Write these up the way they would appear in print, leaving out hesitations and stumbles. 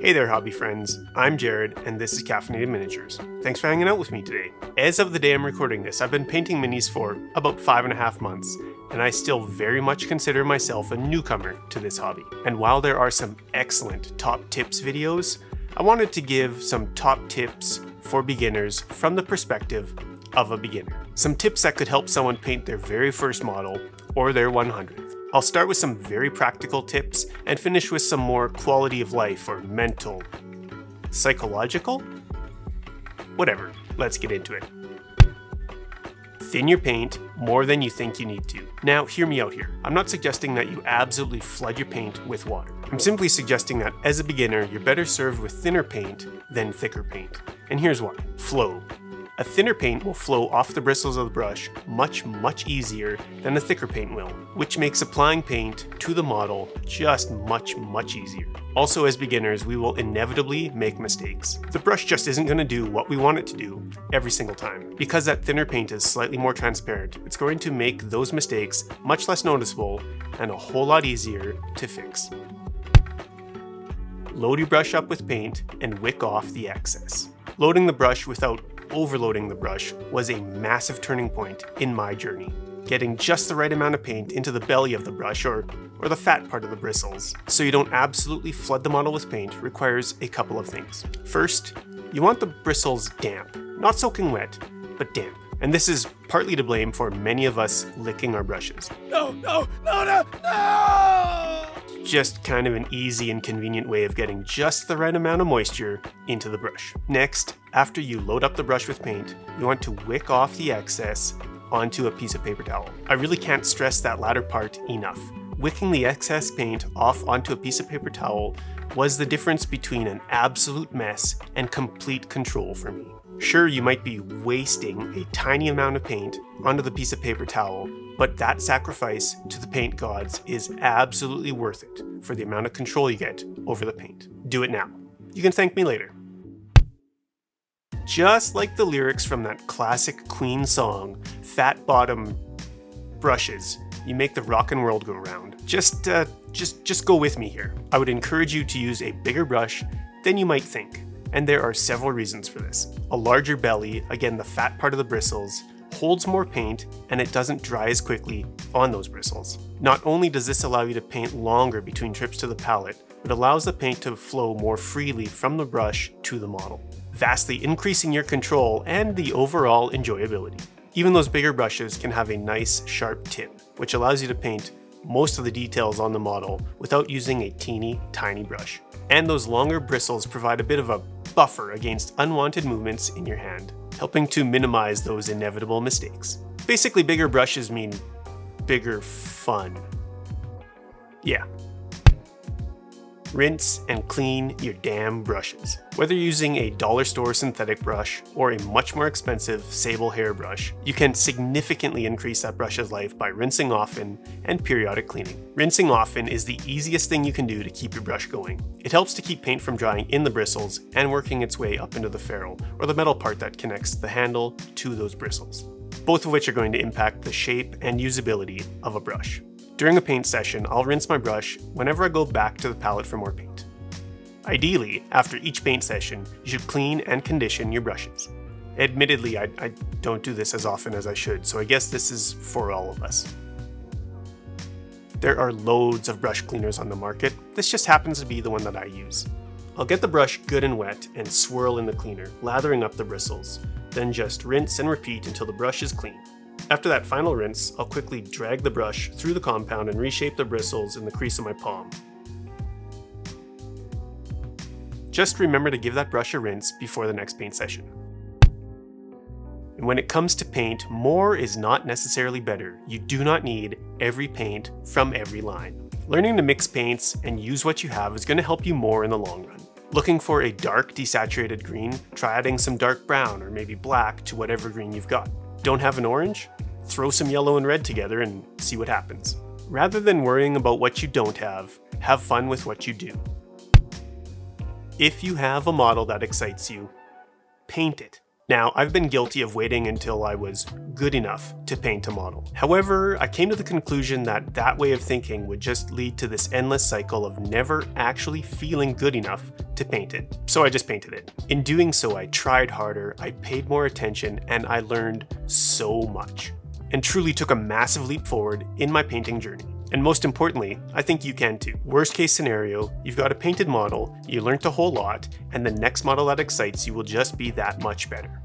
Hey there hobby friends, I'm Jared and this is Caffeinated Miniatures. Thanks for hanging out with me today. As of the day I'm recording this, I've been painting minis for about 5.5 months, and I still very much consider myself a newcomer to this hobby. And while there are some excellent top tips videos, I wanted to give some top tips for beginners from the perspective of a beginner. Some tips that could help someone paint their very first model or their 100th. I'll start with some very practical tips and finish with some more quality of life or mental, psychological? Whatever, let's get into it. Thin your paint more than you think you need to. Now, hear me out here. I'm not suggesting that you absolutely flood your paint with water. I'm simply suggesting that as a beginner, you're better served with thinner paint than thicker paint. And here's why. Flow. A thinner paint will flow off the bristles of the brush much easier than a thicker paint will, which makes applying paint to the model just much easier. Also, as beginners, we will inevitably make mistakes. The brush just isn't going to do what we want it to do every single time. Because that thinner paint is slightly more transparent, it's going to make those mistakes much less noticeable and a whole lot easier to fix. Load your brush up with paint and wick off the excess. Loading the brush without overloading the brush was a massive turning point in my journey. Getting just the right amount of paint into the belly of the brush or the fat part of the bristles, so you don't absolutely flood the model with paint, requires a couple of things. First, you want the bristles damp, not soaking wet, but damp. And this is partly to blame for many of us licking our brushes. No! Just kind of an easy and convenient way of getting just the right amount of moisture into the brush. Next, after you load up the brush with paint, you want to wick off the excess onto a piece of paper towel. I really can't stress that latter part enough. Wicking the excess paint off onto a piece of paper towel was the difference between an absolute mess and complete control for me. Sure, you might be wasting a tiny amount of paint onto the piece of paper towel, but that sacrifice to the paint gods is absolutely worth it for the amount of control you get over the paint. Do it now. You can thank me later. Just like the lyrics from that classic Queen song, Fat Bottom Brushes, you make the rockin' world go round. Just go with me here. I would encourage you to use a bigger brush than you might think. And there are several reasons for this. A larger belly, again the fat part of the bristles, holds more paint and it doesn't dry as quickly on those bristles. Not only does this allow you to paint longer between trips to the palette, but allows the paint to flow more freely from the brush to the model, vastly increasing your control and the overall enjoyability. Even those bigger brushes can have a nice sharp tip, which allows you to paint most of the details on the model without using a teeny tiny brush. And those longer bristles provide a bit of a buffer against unwanted movements in your hand, helping to minimize those inevitable mistakes. Basically, bigger brushes mean bigger fun. Yeah. Rinse and clean your damn brushes. Whether you're using a dollar store synthetic brush or a much more expensive sable hair brush, you can significantly increase that brush's life by rinsing often and periodic cleaning. Rinsing often is the easiest thing you can do to keep your brush going. It helps to keep paint from drying in the bristles and working its way up into the ferrule, or the metal part that connects the handle to those bristles, both of which are going to impact the shape and usability of a brush. During a paint session, I'll rinse my brush whenever I go back to the palette for more paint. Ideally, after each paint session, you should clean and condition your brushes. Admittedly, I don't do this as often as I should, so I guess this is for all of us. There are loads of brush cleaners on the market. This just happens to be the one that I use. I'll get the brush good and wet and swirl in the cleaner, lathering up the bristles, then just rinse and repeat until the brush is clean. After that final rinse, I'll quickly drag the brush through the compound and reshape the bristles in the crease of my palm. Just remember to give that brush a rinse before the next paint session. And when it comes to paint, more is not necessarily better. You do not need every paint from every line. Learning to mix paints and use what you have is going to help you more in the long run. Looking for a dark desaturated green? Try adding some dark brown or maybe black to whatever green you've got. Don't have an orange? Throw some yellow and red together and see what happens. Rather than worrying about what you don't have fun with what you do. If you have a model that excites you, paint it. Now, I've been guilty of waiting until I was good enough to paint a model. However, I came to the conclusion that that way of thinking would just lead to this endless cycle of never actually feeling good enough to paint it. So I just painted it. In doing so, I tried harder, I paid more attention, and I learned so much. And truly took a massive leap forward in my painting journey. And most importantly, I think you can too. Worst case scenario, you've got a painted model, you learned a whole lot, and the next model that excites you will just be that much better.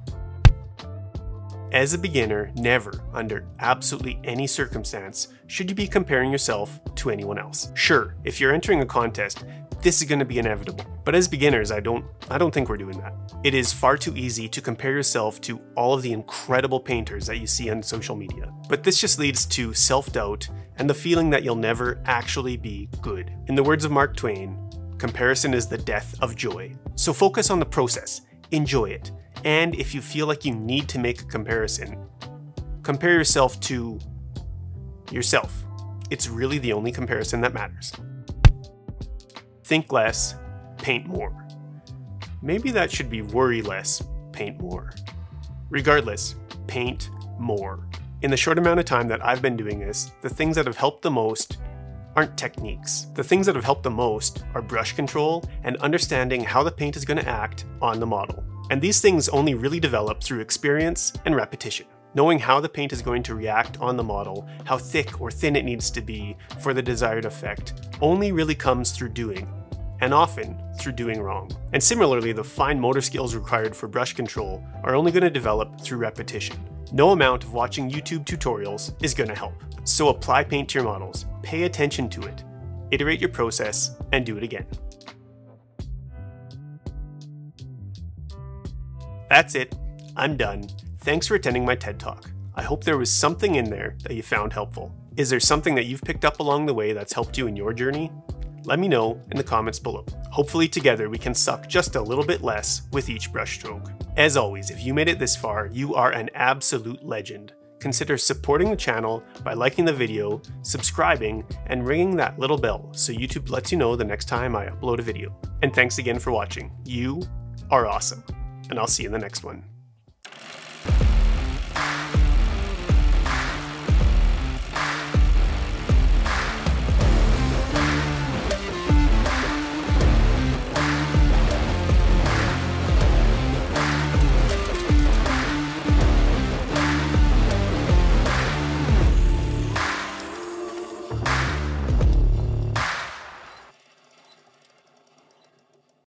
As a beginner, never, under absolutely any circumstance, should you be comparing yourself to anyone else. Sure, if you're entering a contest, this is going to be inevitable. But as beginners, I don't think we're doing that. It is far too easy to compare yourself to all of the incredible painters that you see on social media. But this just leads to self-doubt and the feeling that you'll never actually be good. In the words of Mark Twain, comparison is the death of joy. So focus on the process, enjoy it, and if you feel like you need to make a comparison, compare yourself to yourself. It's really the only comparison that matters. Think less, paint more. Maybe that should be worry less, paint more. Regardless, paint more. In the short amount of time that I've been doing this, the things that have helped the most aren't techniques. The things that have helped the most are brush control and understanding how the paint is going to act on the model. And these things only really develop through experience and repetition. Knowing how the paint is going to react on the model, how thick or thin it needs to be for the desired effect, only really comes through doing, and often through doing wrong. And similarly, the fine motor skills required for brush control are only going to develop through repetition. No amount of watching YouTube tutorials is going to help. So apply paint to your models, pay attention to it, iterate your process, and do it again. That's it, I'm done. Thanks for attending my TED Talk. I hope there was something in there that you found helpful. Is there something that you've picked up along the way that's helped you in your journey? Let me know in the comments below. Hopefully together we can suck just a little bit less with each brushstroke. As always, if you made it this far, you are an absolute legend. Consider supporting the channel by liking the video, subscribing, and ringing that little bell so YouTube lets you know the next time I upload a video. And thanks again for watching. You are awesome. And I'll see you in the next one.